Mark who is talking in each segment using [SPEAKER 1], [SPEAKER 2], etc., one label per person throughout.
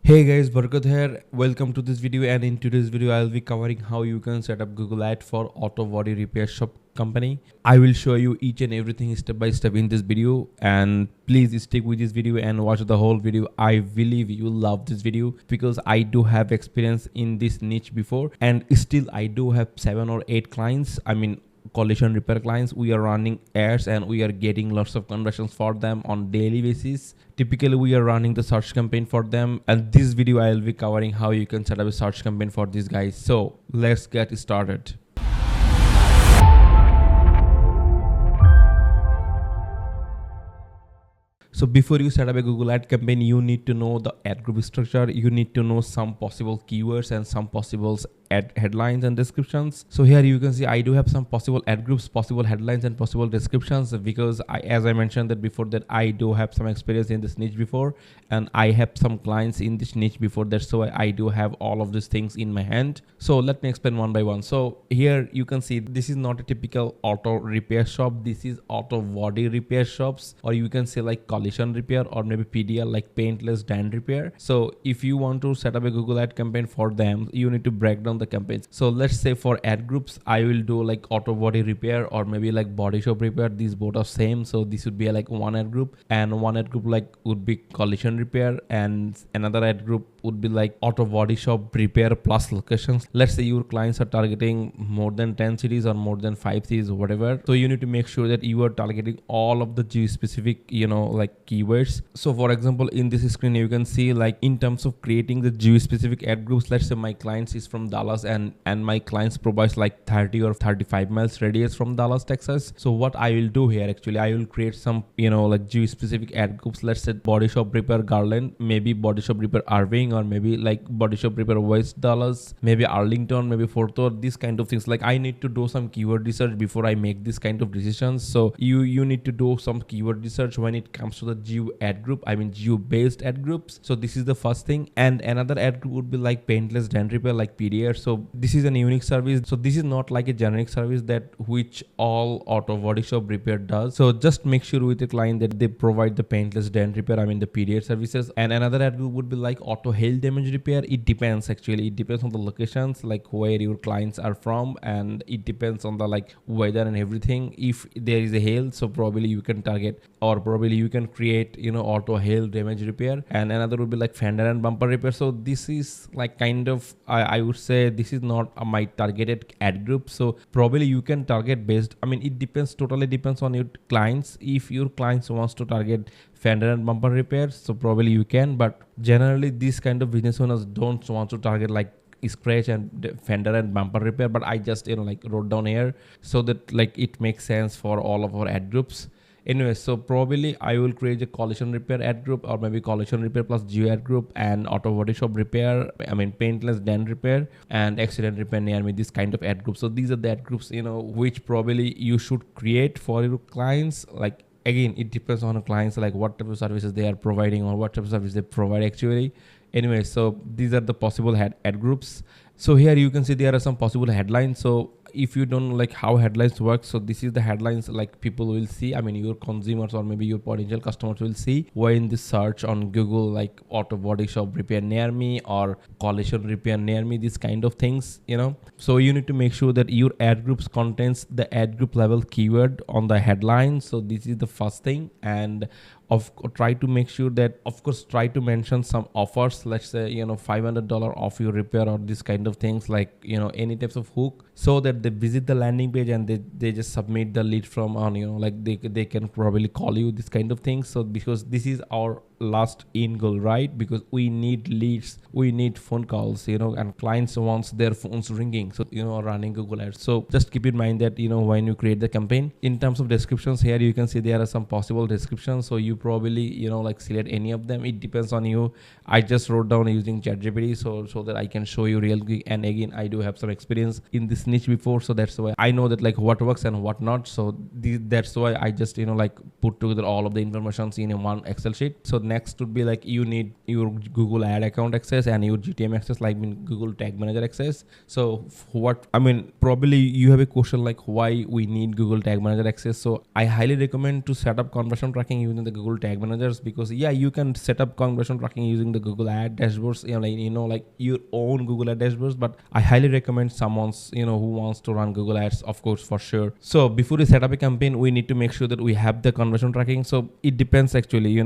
[SPEAKER 1] Hey guys, Barkat here. Welcome to this video, and in today's video I'll be covering how you can set up Google Ads for auto body repair shop company. I will show you each and everything step by step in this video, and please stick with this video and watch the whole video. I believe you love this video because I do have experience in this niche before, and still I do have 7 or 8 clients. Collision repair clients. We are running ads and we are getting lots of conversions for them on daily basis. Typically we are running the search campaign for them, and this video I will be covering how you can set up a search campaign for these guys. So let's get started. So before you set up a Google ad campaign, you need to know the ad group structure. You need to know some possible keywords and some possible ad headlines and descriptions. So here you can see I do have some possible ad groups, possible headlines and possible descriptions, because as I mentioned that before, that I do have some experience in this niche before, and I have some clients in this niche before. That's why I do have all of these things in my hand. So let me explain one by one. So here you can see this is not a typical auto repair shop. This is auto body repair shops, or you can say like collision repair, or maybe PDR, like paintless dent repair. So if you want to set up a Google ad campaign for them, you need to break down the campaigns. So let's say for ad groups, I will do like auto body repair or maybe like body shop repair. These both are same, so this would be like one ad group, and one ad group like would be collision repair, and another ad group would be like auto body shop repair plus locations. Let's say your clients are targeting more than 10 cities or more than 5 cities or whatever, so you need to make sure that you are targeting all of the geo specific like keywords. So for example, in this screen you can see like in terms of creating the geo specific ad groups, let's say my clients is from Dallas, and my clients provides like 30 or 35 miles radius from Dallas, Texas. So what I will do here, actually I will create some like geo specific ad groups. Let's say body shop repair Garland, maybe body shop repair Irving, or maybe like body shop repair West Dallas, maybe Arlington, maybe Fort Worth, these kind of things. Like I need to do some keyword research before I make this kind of decisions. So you need to do some keyword research when it comes to the geo ad group, geo based ad groups. So this is the first thing. And another ad group would be like paintless dent repair, like PDR. So this is a unique service. So this is not like a generic service that which all auto body shop repair does. So just make sure with the client that they provide the paintless dent repair, the PDR services. And another ad group would be like auto hail damage repair. It depends, actually it depends on the locations, like where your clients are from, and it depends on the like weather and everything. If there is a hail, so probably you can target, or probably you can create auto hail damage repair. And another would be like fender and bumper repair. So this is like kind of I would say this is not my targeted ad group. So probably you can target based, it depends, totally depends on your clients. If your clients wants to target fender and bumper repairs, so probably you can, but generally these kind of business owners don't want to target like scratch and fender and bumper repair. But I just like wrote down here so that like it makes sense for all of our ad groups. Anyway, so probably I will create a collision repair ad group, or maybe collision repair plus geo ad group, and auto body shop repair, paintless dent repair, and accident repair near me, this kind of ad group. So these are the ad groups which probably you should create for your clients. Like again, it depends on the clients, like what type of services they are providing or what type of service they provide actually. Anyway, so these are the possible ad groups. So here you can see there are some possible headlines. So if you don't like how headlines work, so this is the headlines like people will see, your consumers or maybe your potential customers will see when they search on Google like auto body shop repair near me or collision repair near me, these kind of things. So you need to make sure that your ad groups contains the ad group level keyword on the headline. So this is the first thing. And try to make sure that, of course, try to mention some offers. Let's say $500 off your repair, or this kind of things, like any types of hook, so that they visit the landing page and they just submit the lead from on like they can probably call you, this kind of things. So because this is our last end goal, right? Because we need leads, we need phone calls, and clients wants their phones ringing, so running Google ads. So just keep in mind that when you create the campaign. In terms of descriptions, here you can see there are some possible descriptions. So you probably like select any of them. It depends on you. I just wrote down using ChatGPT so that I can show you real quick. And again, I do have some experience in this niche before, so that's why I know that like what works and what not. So that's why I just like put together all of the information in one Excel sheet. So next would be like you need your Google ad account access and your GTM access, like in Google Tag Manager access. So what I mean, probably you have a question like why we need Google Tag Manager access. So I highly recommend to set up conversion tracking using the Google Tag Managers, because yeah, you can set up conversion tracking using the Google Ad dashboards, like your own Google Ad dashboards. But I highly recommend someone's who wants to run Google Ads, of course, for sure. So before we set up a campaign, we need to make sure that we have the conversion tracking. So it depends actually,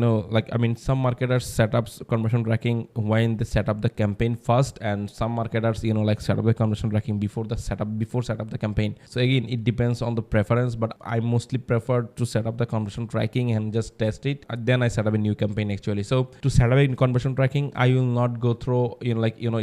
[SPEAKER 1] some marketers set up conversion tracking when they set up the campaign first, and some marketers set up the conversion tracking before set up the campaign. So again, it depends on the preference, but I mostly prefer to set up the conversion tracking and just test it. Then I set up a new campaign actually. So to set up a conversion tracking, I will not go through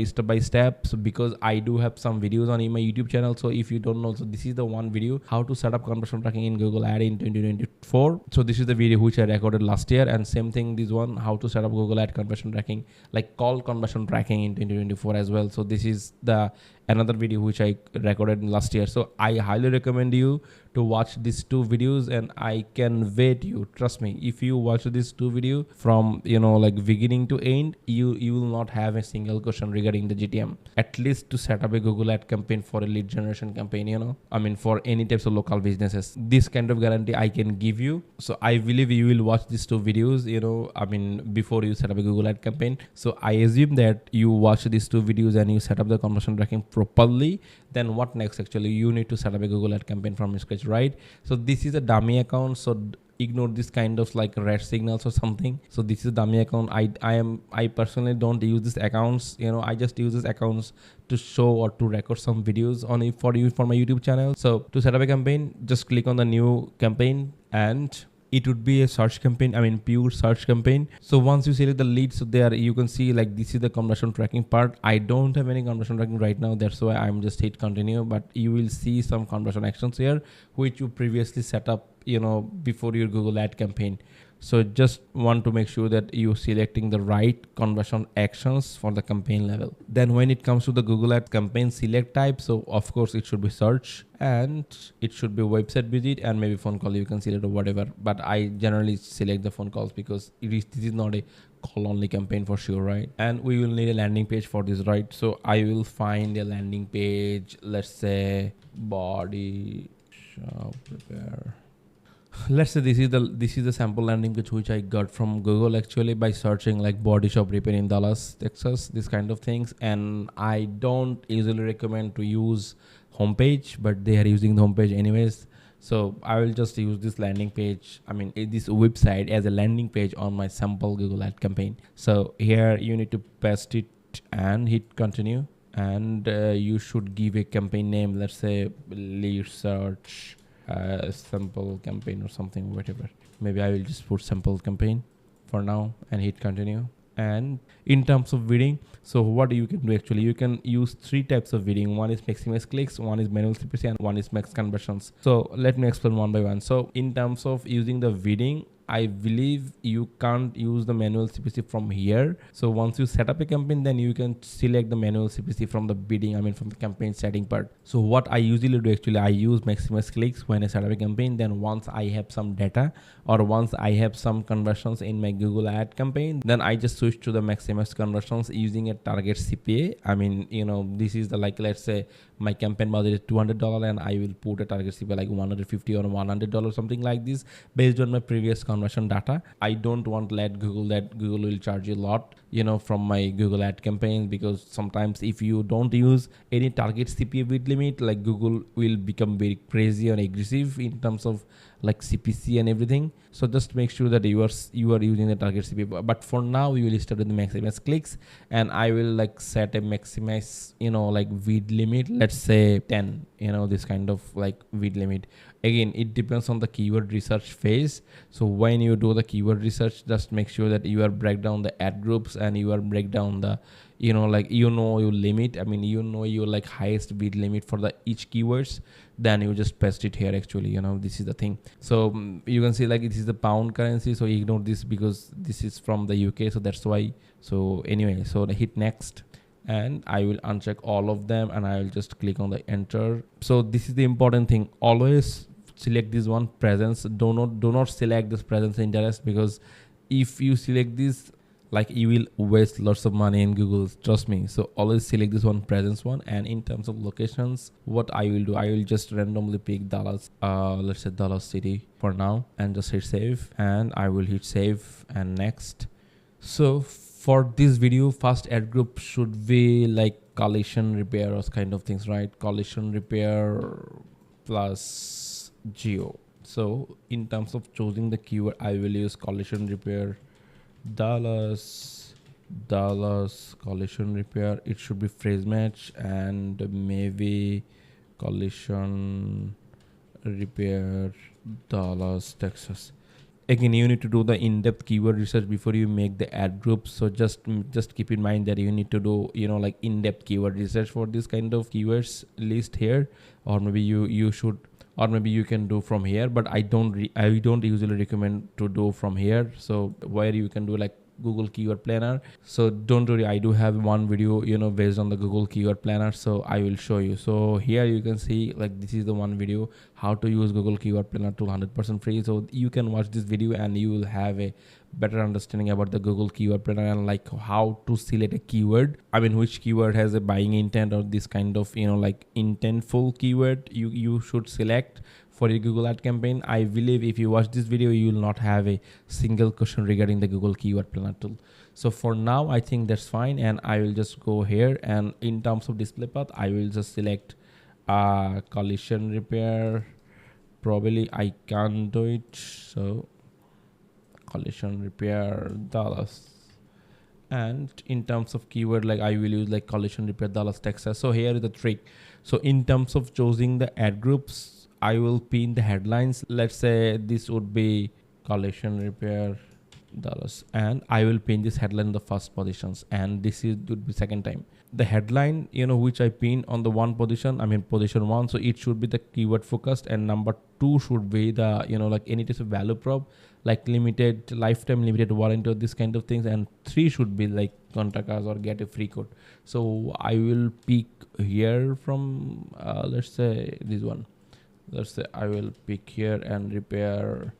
[SPEAKER 1] step by step, so because I do have some videos on my YouTube channel. So if you don't know, so this is the one video how to set up conversion tracking in Google Ad in 2024. So this is the video which I recorded last year, and same thing, this one, how to set up Google Ad conversion tracking, like call conversion tracking in 2024 as well. So this is the another video which I recorded last year. So I highly recommend you to watch these two videos, and I can wait you, trust me, if you watch these two videos from beginning to end, you will not have a single question regarding the GTM, at least to set up a Google Ad campaign for a lead generation campaign, for any types of local businesses. This kind of guarantee I can give you. So I believe you will watch these two videos before you set up a Google Ad campaign. So I assume that you watch these two videos and you set up the conversion tracking properly. Then what next? Actually, you need to set up a Google Ad campaign from scratch, right? So this is a dummy account, so ignore this kind of like red signals or something. So this is a dummy account. I personally don't use these accounts. I just use these accounts to show or to record some videos on it for my YouTube channel. So to set up a campaign, just click on the new campaign, and it would be a search campaign, pure search campaign. So once you select the lead, so there you can see like this is the conversion tracking part. I don't have any conversion tracking right now, that's why I'm just hit continue, but you will see some conversion actions here which you previously set up before your Google Ad campaign. So just want to make sure that you're selecting the right conversion actions for the campaign level. Then when it comes to the Google Ad campaign select type, so of course it should be search, and it should be website visit, and maybe phone call, you can select or whatever. But I generally select the phone calls because this is not a call only campaign for sure, right? And we will need a landing page for this, right? So I will find a landing page, let's say body shop repair. Let's say this is the sample landing page which I got from Google actually by searching like body shop repair in Dallas, Texas, this kind of things. And I don't easily recommend to use homepage, but they are using the homepage anyways. So I will just use this landing page, this website as a landing page on my sample Google Ad campaign. So here you need to paste it and hit continue, and you should give a campaign name, let's say lead search sample campaign or something, whatever. Maybe I will just put sample campaign for now and hit continue. And in terms of bidding, so what you can do actually, you can use three types of bidding. One is maximize clicks, one is manual CPC, and one is max conversions. So let me explain one by one. So in terms of using the bidding, I believe you can't use the manual CPC from here. So once you set up a campaign, then you can select the manual CPC from the bidding, from the campaign setting part. So what I usually do actually, I use maximize clicks when I set up a campaign. Then once I have some data or once I have some conversions in my Google Ad campaign, then I just switch to the maximize conversions using a target CPA. This is the let's say my campaign budget is $200 and I will put a target CPA like $150 or $100, something like this, based on my previous conversion data. I don't want let Google that Google will charge you a lot from my Google Ad campaign, because sometimes if you don't use any target CPA bid limit, like Google will become very crazy and aggressive in terms of like CPC and everything. So just make sure that you are using the target CPA. But for now we will start with the maximize clicks, and I will set a maximize bid limit, let's say 10, this kind of bid limit. Again, it depends on the keyword research phase. So when you do the keyword research, just make sure that you are break down the ad groups and you are break down the your limit. Your highest bid limit for the each keywords. Then you just paste it here actually. This is the thing. So you can see it is the pound currency. So ignore this because this is from the UK. So that's why. So anyway, so hit next. And I will uncheck all of them and I will just click on the enter. So this is the important thing. Always select this one, presence. Do not select this presence interest, because if you select this, like you will waste lots of money in Google, trust me. So always select this one, presence one. And in terms of locations, what I will do, I will just randomly pick Dallas, let's say Dallas City for now, and just hit save, and I will hit save and next. So for this video, first ad group should be like collision repair or kind of things, right? Collision repair plus geo. So in terms of choosing the keyword, I will use collision repair Dallas collision repair. It should be phrase match, and maybe collision repair Dallas, Texas. Again, you need to do the in-depth keyword research before you make the ad group. So just keep in mind that you need to do, like in-depth keyword research for this kind of keywords list here, or maybe you should, or maybe you can do from here, but I don't usually recommend to do from here. So where you can do like Google Keyword Planner. So don't worry, I do have one video based on the Google Keyword Planner, so I will show you. So here you can see, like, this is the one video, how to use Google Keyword Planner tool, 100% free. So you can watch this video and you will have a better understanding about the Google Keyword Planner and like how to select a keyword. I mean, which keyword has a buying intent or this kind of like intentful keyword you should select for your Google ad campaign. I believe if you watch this video, you will not have a single question regarding the Google Keyword Planner tool. So for now, I think that's fine, and I will just go here, and in terms of display path, I will just select collision repair. Probably I can't do it, so collision repair Dallas. And in terms of keyword, like I will use like collision repair Dallas, Texas. So here is the trick. So in terms of choosing the ad groups, I will pin the headlines. Let's say this would be collision repair Dallas, and I will pin this headline in the first positions, and this would be second time. The headline, which I pin on the one position, I mean position 1, so it should be the keyword focused, and number 2 should be the like any types of value prop, like limited lifetime, limited warranty, or this kind of things, and 3 should be like contact us or get a free code. So I will pick here from let's say this one. Let's say I will pick here and repair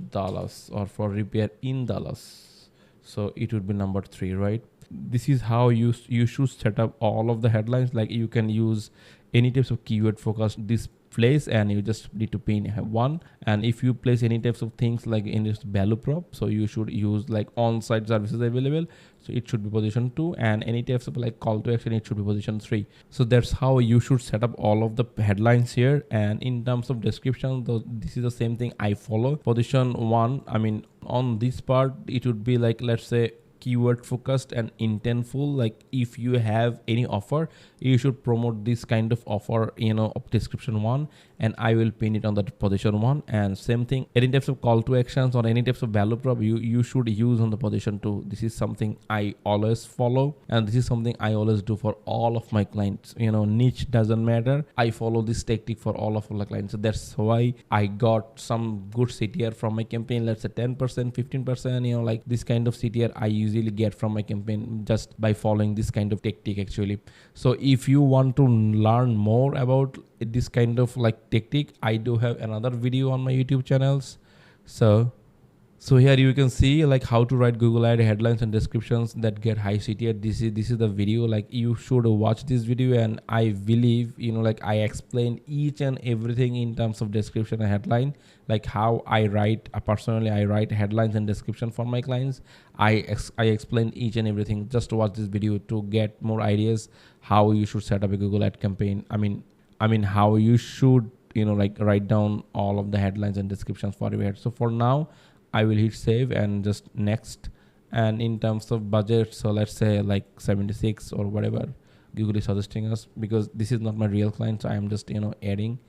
[SPEAKER 1] Dallas, or for repair in Dallas. So it would be number 3, right? This is how you should set up all of the headlines. Like you can use any types of keyword focus this place, and you just need to pin one. And if you place any types of things like in this value prop, so you should use like on-site services available, so it should be position 2, and any types of like call to action, it should be position 3. So that's how you should set up all of the headlines here. And in terms of description, though, this is the same thing I follow. Position 1, I mean on this part, it would be like, let's say keyword focused and intentful. Like if you have any offer, you should promote this kind of offer of description 1, and I will pin it on the position 1. And same thing, any types of call to actions or any types of value prop, you should use on the position 2. This is something I always follow, and this is something I always do for all of my clients. Niche doesn't matter, I follow this tactic for all of my clients. So that's why I got some good CTR from my campaign. Let's say 10%, 15%, like this kind of CTR I usually get from my campaign just by following this kind of tactic actually. So if you want to learn more about this kind of like tactic, I do have another video on my YouTube channels. So here you can see like how to write Google ad headlines and descriptions that get high CTR. This is the video. Like you should watch this video, and I believe like I explain each and everything in terms of description and headline, like how I write personally. I write headlines and description for my clients. I explain each and everything. Just watch this video to get more ideas how you should set up a Google ad campaign. I mean how you should like write down all of the headlines and descriptions for your ad. So for now, I will hit save and just next. And in terms of budget, so let's say like 76 or whatever Google is suggesting us, because this is not my real client, so I am just adding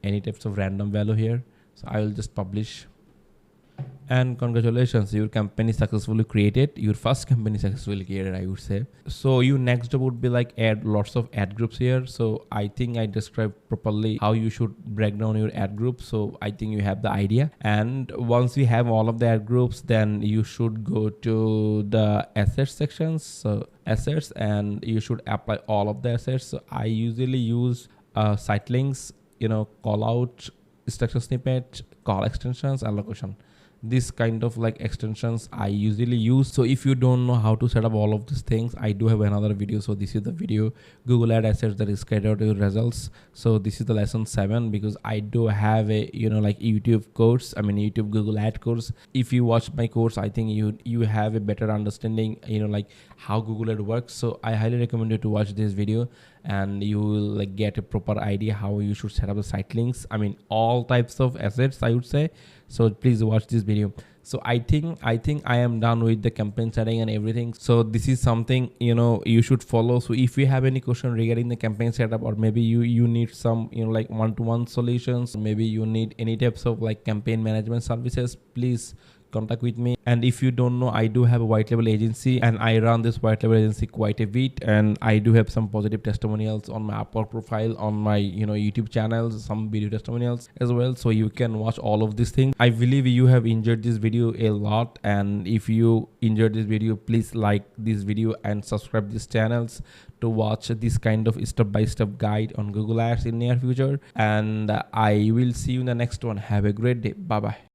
[SPEAKER 1] any types of random value here. So I will just publish. And congratulations, your campaign is successfully created. Your first campaign is successfully created, I would say. So your next job would be like add lots of ad groups here. So I think I described properly how you should break down your ad group. So I think you have the idea. And once you have all of the ad groups, then you should go to the assets sections. So assets, and you should apply all of the assets. So I usually use site links, call out, structure snippet, call extensions, and location. this kind of like extensions I usually use. So if you don't know how to set up all of these things, I do have another video. So this is the video, Google Ad Assets that is catered to your results. So this is the lesson 7, because I do have a like YouTube course, YouTube Google Ad course. If you watch my course, I think you have a better understanding like how Google Ad works. So I highly recommend you to watch this video, and you will like get a proper idea how you should set up the site links, all types of assets, I would say. So please watch this video. So I think I am done with the campaign setting and everything. So this is something you should follow. So if you have any question regarding the campaign setup, or maybe you need some like one-to-one solutions, maybe you need any types of like campaign management services, please contact with me. And if you don't know, I do have a white label agency, and I run this white label agency quite a bit, and I do have some positive testimonials on my Upwork profile, on my YouTube channels, some video testimonials as well. So you can watch all of these things. I believe you have enjoyed this video a lot, and if you enjoyed this video, please like this video and subscribe these channels to watch this kind of step-by-step guide on Google Ads in near future. And I will see you in the next one. Have a great day. Bye bye.